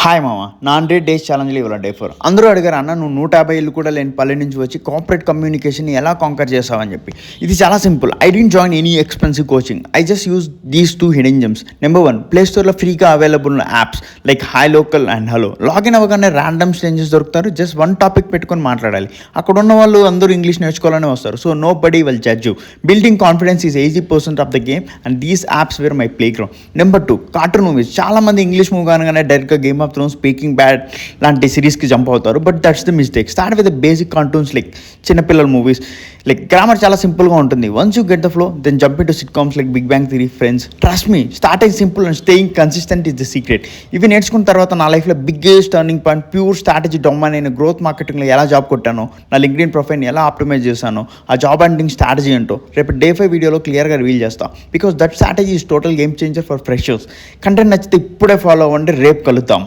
Hi మామ నా 100 days ఛాలెంజ్లో ఇవాళ డే 4 అందరూ అడిగారు అన్న నువ్వు 150 ఇల్లు కూడా లేని పల్లె నుంచి వచ్చి కార్పొరేట్ కమ్యూనికేషన్ని ఎలా కాంకర్ చేస్తావని చెప్పి. ఇది చాలా simple. I didn't join any expensive coaching. I just use these 2 hidden gems. Number 1, play స్టోర్లో ఫ్రీగా అవైలబుల్ ఉన్న apps like Hi Local and Hello. Login అవ్వగానే ర్యాండమ్ స్ట్రేంజర్స్ దొరుకుతారు. జస్ట్ 1 టాపిక్ పెట్టుకొని మాట్లాడాలి. అక్కడ ఉన్న వాళ్ళు అందరూ ఇంగ్లీష్ నేర్చుకోవాలని వస్తారు. So nobody will judge you. Building confidence is 80% of the game and these apps were my playground. Number 2, cartoon movies. చాలామంది ఇంగ్లీష్ మూవీ అనగానే డైరెక్ట్గా game of thrones, speaking bad లాంటి సిరీస్కి జంప్ అవుతారు. But that's the mistake. Start with the basic cartoons like చిన్నపిల్లల movies. Like grammar చాలా సింపుల్గా ఉంటుంది. Once you get the flow then jump in to sitcoms like big bang theory, friends. Trust me, starting simple and staying consistent is the secret. ఇవి నేర్చుకున్న తర్వాత నా లైఫ్లో biggest turning point pure strategy డొమ్మా. నేను గ్రోత్ మార్కెటింగ్లో ఎలా job కొట్టానో, నా LinkedIn ప్రొఫైల్ని ఎలా ఆప్టిమైజ్ చేశానో, ఆ జాబ్ హంటింగ్ స్ట్రాటజీ ఏంటో రేపు డే 5 వీడియోలో క్లియర్గా రివీల్ చేస్తాను. Because that strategy is total game changer for freshers. Content నచ్చితే ఇప్పుడే ఫాలో అవ్వండి. రేపు కలుద్దాం.